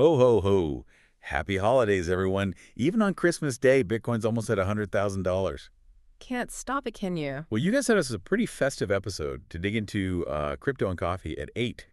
Ho, ho, ho. Happy holidays, everyone. Even on Christmas Day, Bitcoin's almost at $100,000. Can't stop it, can you? Well, you guys had us a pretty festive episode to dig into crypto and coffee at 8,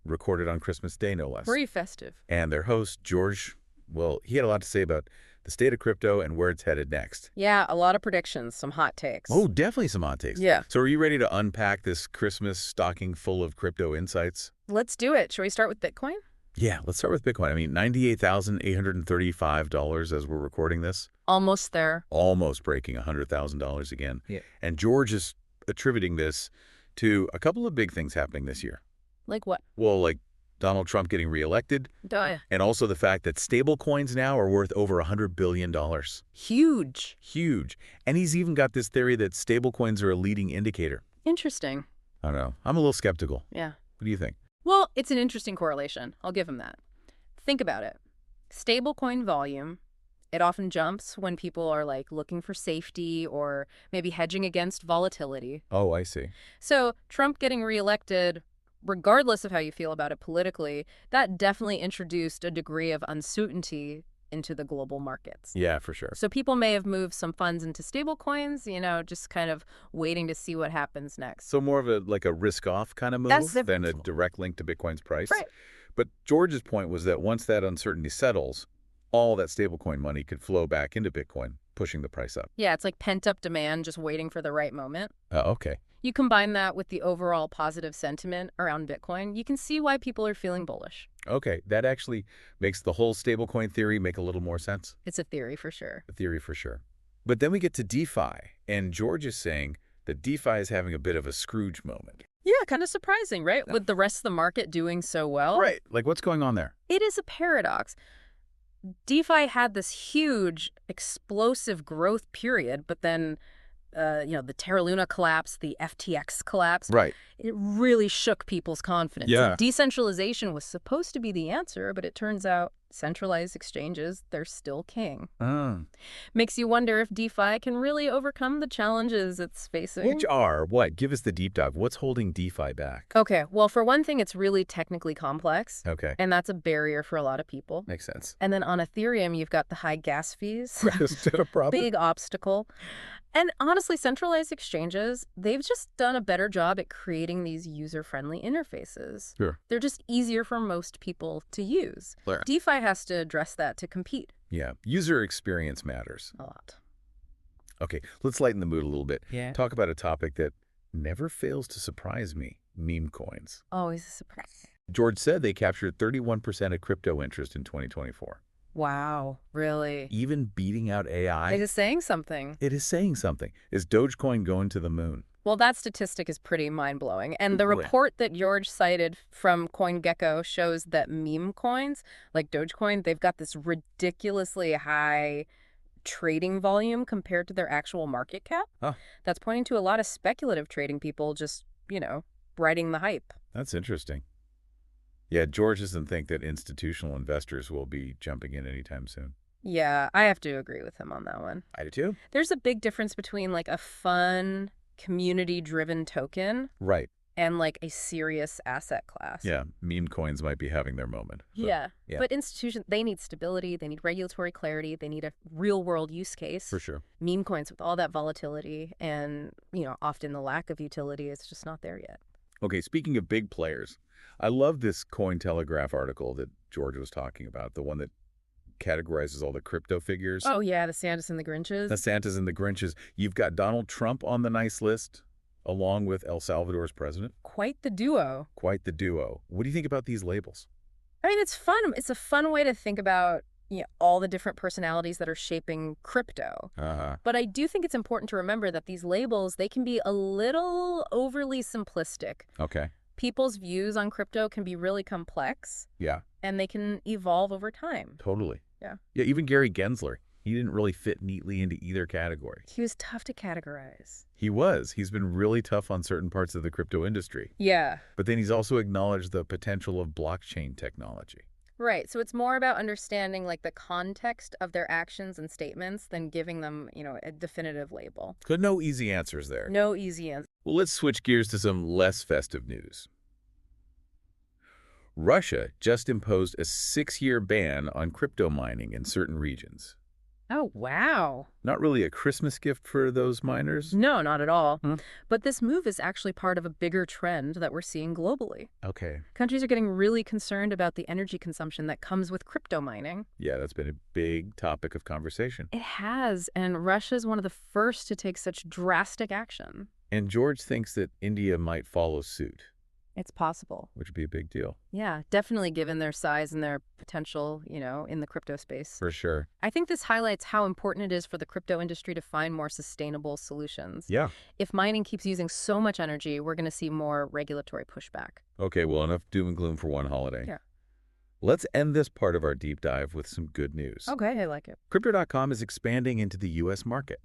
recorded on Christmas Day, no less. Very festive. And their host, George, well, he had a lot to say about the state of crypto and where it's headed next. Yeah, a lot of predictions, some hot takes. Oh, definitely some hot takes. Yeah. So are you ready to unpack this Christmas stocking full of crypto insights? Let's do it. Shall we start with Bitcoin? Yeah, let's start with Bitcoin. I mean, $98,835 as we're recording this. Almost there. Almost breaking $100,000 again. Yeah. And George is attributing this to a couple of big things happening this year. Like what? Well, like Donald Trump getting reelected, and also the fact that stable coins now are worth over $100 billion. Huge. Huge. And he's even got this theory that stable coins are a leading indicator. Interesting. I don't know. I'm a little skeptical. Yeah. What do you think? Well, it's an interesting correlation. I'll give him that. Think about it. Stablecoin volume, it often jumps when people are like looking for safety or maybe hedging against volatility. Oh, I see. So Trump getting reelected, regardless of how you feel about it politically, that definitely introduced a degree of uncertainty into the global markets. Yeah, for sure. So people may have moved some funds into stablecoins, just kind of waiting to see what happens next. So more of a risk-off kind of move than a direct link to Bitcoin's price. Right. But George's point was that once that uncertainty settles, all that stablecoin money could flow back into Bitcoin, pushing the price up. Yeah, it's like pent-up demand just waiting for the right moment. Oh, okay. You combine that with the overall positive sentiment around Bitcoin, you can see why people are feeling bullish. Okay, that actually makes the whole stablecoin theory make a little more sense. It's a theory for sure. A theory for sure. But then we get to DeFi, and George is saying that DeFi is having a bit of a Scrooge moment. Yeah, kind of surprising, right? With the rest of the market doing so well. Right. Like, what's going on there? It is a paradox. DeFi had this huge, explosive growth period, but then the Terra Luna collapse, the FTX collapse. Right. It really shook people's confidence. Yeah. Decentralization was supposed to be the answer, but it turns out centralized exchanges, they're still king. Makes you wonder if DeFi can really overcome the challenges it's facing. Which are what? Give us the deep dive. What's holding DeFi back? Okay, well, for one thing, it's really technically complex. Okay. And that's a barrier for a lot of people. Makes sense. And then on Ethereum, you've got the high gas fees. Is that a problem? Big obstacle. And honestly, centralized exchanges, they've just done a better job at creating these user-friendly interfaces. Sure. They're just easier for most people to use. Clear. DeFi has to address that to compete. Yeah. User experience matters. A lot. Okay, let's lighten the mood a little bit. Yeah. Talk about a topic that never fails to surprise me, meme coins. Always a surprise. George said they captured 31% of crypto interest in 2024. Wow, really? Even beating out AI. It is saying something. It is saying something. Is Dogecoin going to the moon? Well, that statistic is pretty mind-blowing. And the Boy. report that George cited from CoinGecko shows that meme coins, like Dogecoin, they've got this ridiculously high trading volume compared to their actual market cap. Huh. That's pointing to a lot of speculative trading people just, riding the hype. That's interesting. Yeah, George doesn't think that institutional investors will be jumping in anytime soon. Yeah, I have to agree with him on that one. I do too. There's a big difference between like a fun, community-driven token Right. and like a serious asset class. Yeah, meme coins might be having their moment. But, Yeah. yeah. But institutions, they need stability, they need regulatory clarity, they need a real-world use case. For sure. Meme coins with all that volatility and, often the lack of utility is just not there yet. Okay, speaking of big players, I love this Cointelegraph article that George was talking about, the one that categorizes all the crypto figures. Oh, yeah, the Santas and the Grinches. The Santas and the Grinches. You've got Donald Trump on the nice list, along with El Salvador's president. Quite the duo. Quite the duo. What do you think about these labels? I mean, it's fun. It's a fun way to think about all the different personalities that are shaping crypto. But I do think it's important to remember that these labels, they can be a little overly simplistic. Okay. People's views on crypto can be really complex. Yeah. And they can evolve over time. Totally. Yeah. Yeah, even Gary Gensler, he didn't really fit neatly into either category. He was tough to categorize. He was. He's been really tough on certain parts of the crypto industry. Yeah. But then he's also acknowledged the potential of blockchain technology. Right. So it's more about understanding like the context of their actions and statements than giving them, a definitive label. But no easy answers there. No easy answer. Well, let's switch gears to some less festive news. Russia just imposed a 6-year ban on crypto mining in certain regions. Oh, wow. Not really a Christmas gift for those miners? No, not at all. Hmm. But this move is actually part of a bigger trend that we're seeing globally. Okay. Countries are getting really concerned about the energy consumption that comes with crypto mining. Yeah, that's been a big topic of conversation. It has, and Russia is one of the first to take such drastic action. And George thinks that India might follow suit, It's possible. which would be a big deal. Yeah, definitely given their size and their potential, in the crypto space. For sure. I think this highlights how important it is for the crypto industry to find more sustainable solutions. Yeah. If mining keeps using so much energy, we're going to see more regulatory pushback. Okay, well, enough doom and gloom for one holiday. Yeah. Let's end this part of our deep dive with some good news. Okay, I like it. Crypto.com is expanding into the U.S. market.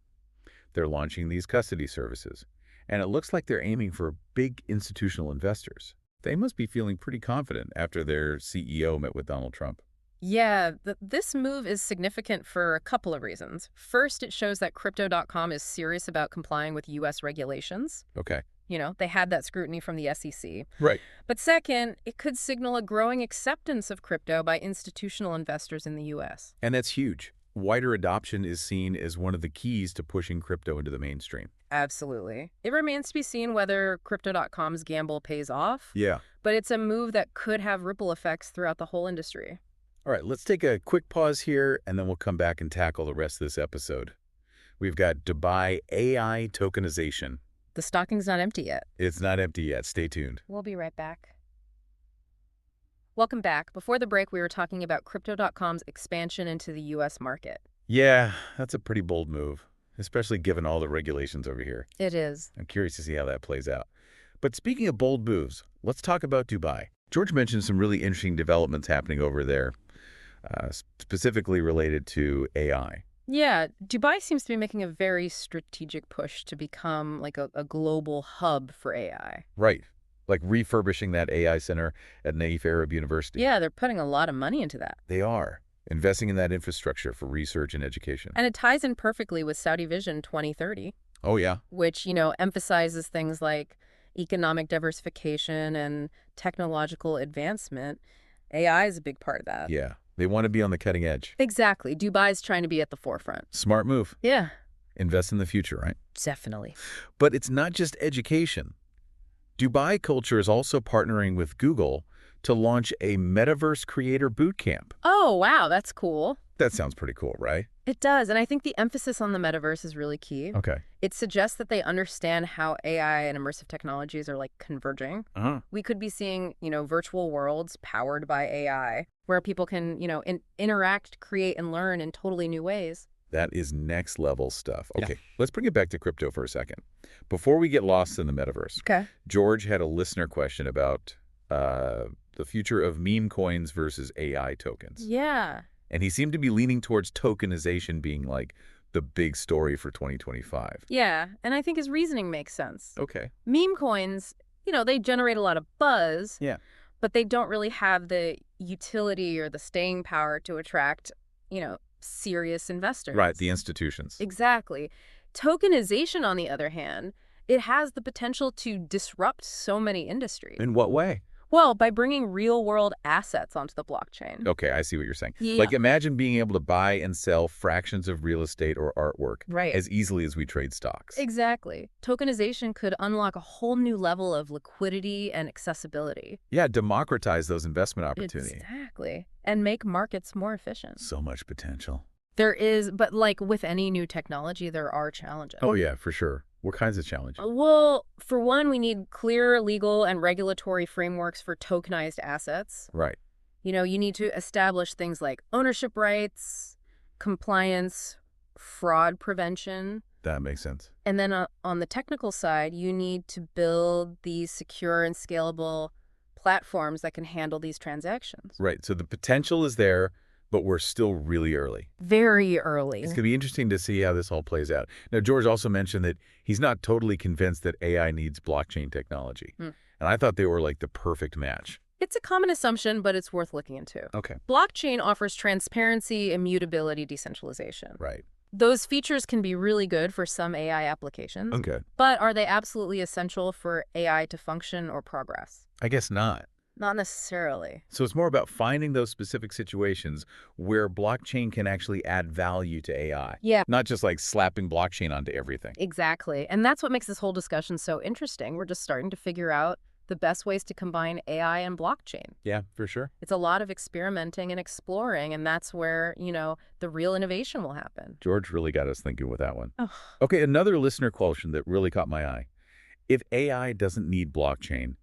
They're launching these custody services, and it looks like they're aiming for big institutional investors. They must be feeling pretty confident after their CEO met with Donald Trump. Yeah, this move is significant for a couple of reasons. First, it shows that Crypto.com is serious about complying with U.S. regulations. Okay. They had that scrutiny from the SEC. Right. But second, it could signal a growing acceptance of crypto by institutional investors in the U.S. And that's huge. Wider adoption is seen as one of the keys to pushing crypto into the mainstream. Absolutely. It remains to be seen whether Crypto.com's gamble pays off. Yeah. But it's a move that could have ripple effects throughout the whole industry. All right, let's take a quick pause here, and then we'll come back and tackle the rest of this episode. We've got Dubai AI tokenization. The stocking's not empty yet. It's not empty yet. Stay tuned. We'll be right back. Welcome back. Before the break, we were talking about Crypto.com's expansion into the U.S. market. Yeah, that's a pretty bold move, especially given all the regulations over here. It is. I'm curious to see how that plays out. But speaking of bold moves, let's talk about Dubai. George mentioned some really interesting developments happening over there, specifically related to AI. Yeah, Dubai seems to be making a very strategic push to become like a global hub for AI. Right. Like refurbishing that AI center at Nayib Arab University. Yeah, they're putting a lot of money into that. They are. Investing in that infrastructure for research and education. And it ties in perfectly with Saudi Vision 2030. Oh, yeah. Which, emphasizes things like economic diversification and technological advancement. AI is a big part of that. Yeah. They want to be on the cutting edge. Exactly. Dubai's trying to be at the forefront. Smart move. Yeah. Invest in the future, right? Definitely. But it's not just education. Dubai Culture is also partnering with Google to launch a Metaverse Creator Bootcamp. Oh, wow. That's cool. That sounds pretty cool, right? It does. And I think the emphasis on the metaverse is really key. Okay. It suggests that they understand how AI and immersive technologies are like converging. We could be seeing, virtual worlds powered by AI where people can, interact, create, and learn in totally new ways. That is next level stuff. Okay, Let's bring it back to crypto for a second. Before we get lost in the metaverse, Okay. George had a listener question about the future of meme coins versus AI tokens. Yeah. And he seemed to be leaning towards tokenization being like the big story for 2025. Yeah. And I think his reasoning makes sense. Okay. Meme coins, they generate a lot of buzz. Yeah. But they don't really have the utility or the staying power to attract, serious investors. Right, the institutions. Exactly. Tokenization, on the other hand, it has the potential to disrupt so many industries. In what way? Well, by bringing real-world assets onto the blockchain. Okay, I see what you're saying. Yeah. Like imagine being able to buy and sell fractions of real estate or artwork Right. as easily as we trade stocks. Exactly. Tokenization could unlock a whole new level of liquidity and accessibility. Yeah, democratize those investment opportunities. Exactly. And make markets more efficient. So much potential. There is, but like with any new technology, there are challenges. Oh, yeah, for sure. What kinds of challenges? Well, for one, we need clear legal and regulatory frameworks for tokenized assets. Right. You need to establish things like ownership rights, compliance, fraud prevention. That makes sense. And then on the technical side, you need to build these secure and scalable platforms that can handle these transactions. Right. So the potential is there, but we're still really early. Very early. It's going to be interesting to see how this all plays out. Now, George also mentioned that he's not totally convinced that AI needs blockchain technology. And I thought they were like the perfect match. It's a common assumption, but it's worth looking into. Okay. Blockchain offers transparency, immutability, decentralization. Right. Those features can be really good for some AI applications. Okay. But are they absolutely essential for AI to function or progress? I guess not. Not necessarily. So it's more about finding those specific situations where blockchain can actually add value to AI. Yeah. Not just like slapping blockchain onto everything. Exactly. And that's what makes this whole discussion so interesting. We're just starting to figure out the best ways to combine AI and blockchain. Yeah, for sure. It's a lot of experimenting and exploring, and that's where, the real innovation will happen. George really got us thinking with that one. Oh. Okay, another listener question that really caught my eye. If AI doesn't need blockchain,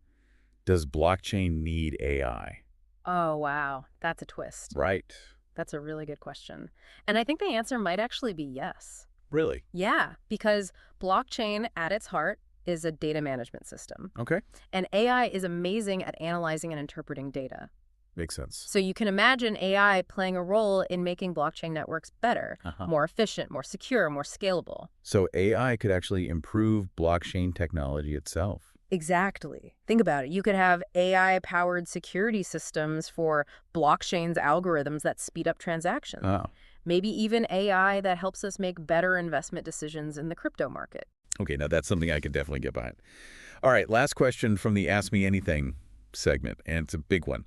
does blockchain need AI? Oh, wow. That's a twist. Right. That's a really good question. And I think the answer might actually be yes. Really? Yeah, because blockchain at its heart is a data management system. Okay. And AI is amazing at analyzing and interpreting data. Makes sense. So you can imagine AI playing a role in making blockchain networks better, more efficient, more secure, more scalable. So AI could actually improve blockchain technology itself. Exactly. Think about it. You could have AI-powered security systems for blockchain's algorithms that speed up transactions. Oh. Maybe even AI that helps us make better investment decisions in the crypto market. Okay, now that's something I could definitely get behind. All right, last question from the Ask Me Anything segment, and it's a big one.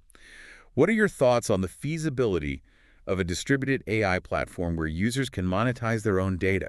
What are your thoughts on the feasibility of a distributed AI platform where users can monetize their own data?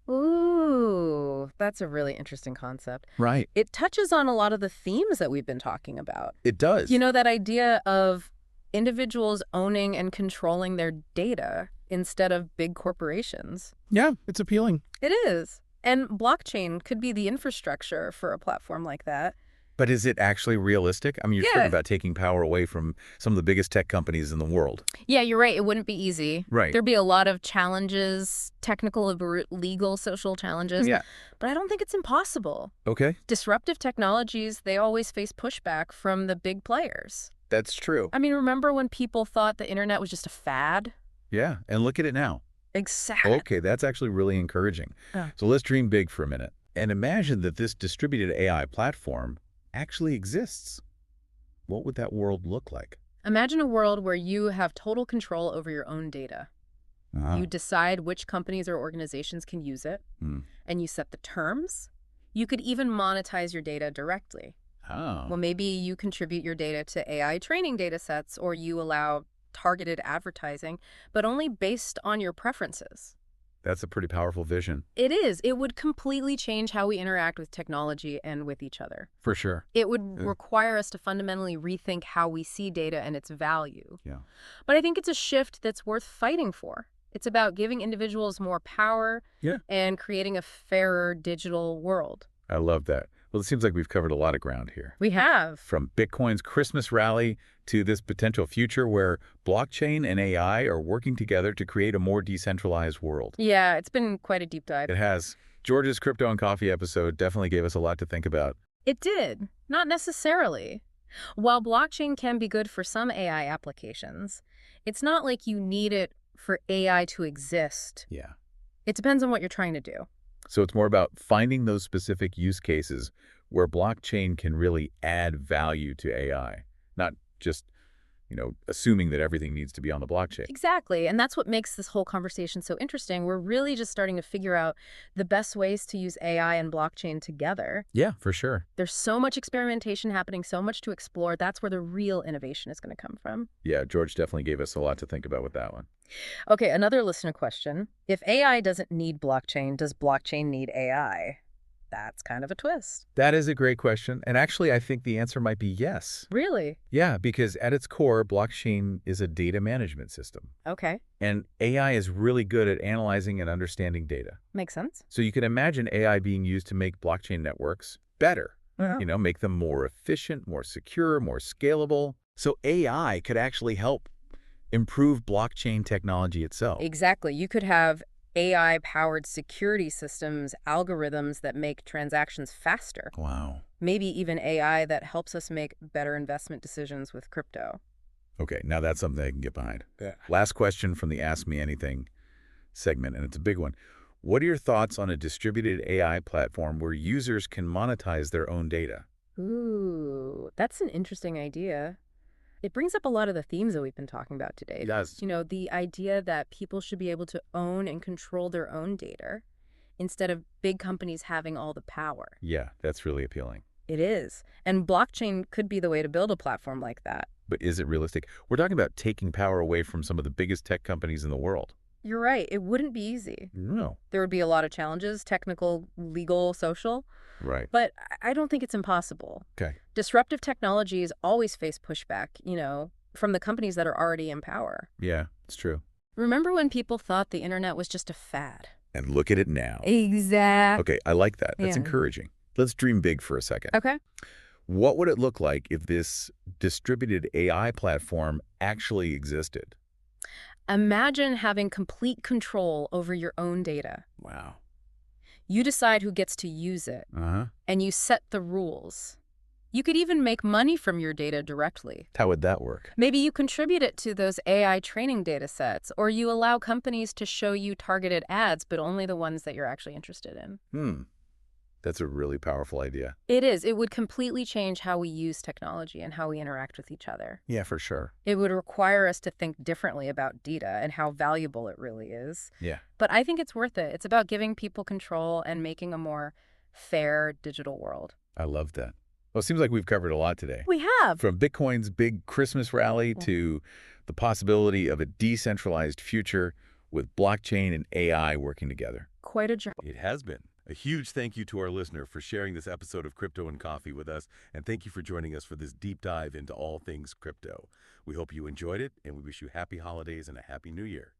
Ooh, that's a really interesting concept. Right. It touches on a lot of the themes that we've been talking about. It does. That idea of individuals owning and controlling their data instead of big corporations. Yeah, it's appealing. It is. And blockchain could be the infrastructure for a platform like that. But is it actually realistic? I mean, you're talking about taking power away from some of the biggest tech companies in the world. Yeah, you're right. It wouldn't be easy. Right. There'd be a lot of challenges, technical, legal, social challenges. Yeah. But I don't think it's impossible. Okay. Disruptive technologies, they always face pushback from the big players. That's true. I mean, remember when people thought the internet was just a fad? Yeah, and look at it now. Exactly. Okay, that's actually really encouraging. So let's dream big for a minute and imagine that this distributed AI platform actually exists. What would that world look like? Imagine a world where you have total control over your own data. You decide which companies or organizations can use it, and you set the terms. You could even monetize your data directly. Oh. Well, maybe you contribute your data to AI training data sets, or you allow targeted advertising, but only based on your preferences. That's a pretty powerful vision. It is. It would completely change how we interact with technology and with each other. For sure. It would require us to fundamentally rethink how we see data and its value. Yeah. But I think it's a shift that's worth fighting for. It's about giving individuals more power and creating a fairer digital world. I love that. Well, it seems like we've covered a lot of ground here. We have. From Bitcoin's Christmas rally to this potential future where blockchain and AI are working together to create a more decentralized world. Yeah, it's been quite a deep dive. It has. George's Crypto and Coffee episode definitely gave us a lot to think about. It did. Not necessarily. While blockchain can be good for some AI applications, it's not like you need it for AI to exist. Yeah. It depends on what you're trying to do. So it's more about finding those specific use cases where blockchain can really add value to AI, not just, assuming that everything needs to be on the blockchain. Exactly. And that's what makes this whole conversation so interesting. We're really just starting to figure out the best ways to use AI and blockchain together. Yeah, for sure. There's so much experimentation happening, so much to explore. That's where the real innovation is going to come from. Yeah, George definitely gave us a lot to think about with that one. Okay, another listener question. If AI doesn't need blockchain, does blockchain need AI? That's kind of a twist. That is a great question. And actually, I think the answer might be yes. Really? Yeah, because at its core, blockchain is a data management system. Okay. And AI is really good at analyzing and understanding data. Makes sense. So you can imagine AI being used to make blockchain networks better. Make them more efficient, more secure, more scalable. So AI could actually help improve blockchain technology itself. Exactly. You could have AI-powered security systems, algorithms that make transactions faster. Wow. Maybe even AI that helps us make better investment decisions with crypto. Okay, now that's something I can get behind. Yeah. Last question from the Ask Me Anything segment, and it's a big one. What are your thoughts on a distributed AI platform where users can monetize their own data? Ooh, that's an interesting idea. It brings up a lot of the themes that we've been talking about today. It does. The idea that people should be able to own and control their own data instead of big companies having all the power. Yeah, that's really appealing. It is. And blockchain could be the way to build a platform like that. But is it realistic? We're talking about taking power away from some of the biggest tech companies in the world. You're right. It wouldn't be easy. No. There would be a lot of challenges, technical, legal, social. Right. But I don't think it's impossible. Okay. Disruptive technologies always face pushback, from the companies that are already in power. Yeah, it's true. Remember when people thought the internet was just a fad? And look at it now. Exactly. Okay, I like that. That's encouraging. Let's dream big for a second. Okay. What would it look like if this distributed AI platform actually existed? Imagine having complete control over your own data. Wow. You decide who gets to use it, Uh-huh. and you set the rules. You could even make money from your data directly. How would that work? Maybe you contribute it to those AI training data sets, or you allow companies to show you targeted ads, but only the ones that you're actually interested in. That's a really powerful idea. It is. It would completely change how we use technology and how we interact with each other. Yeah, for sure. It would require us to think differently about data and how valuable it really is. Yeah. But I think it's worth it. It's about giving people control and making a more fair digital world. I love that. Well, it seems like we've covered a lot today. We have. From Bitcoin's big Christmas rally to the possibility of a decentralized future with blockchain and AI working together. Quite a journey. It has been. A huge thank you to our listener for sharing this episode of Crypto and Coffee with us, and thank you for joining us for this deep dive into all things crypto. We hope you enjoyed it, and we wish you happy holidays and a happy new year.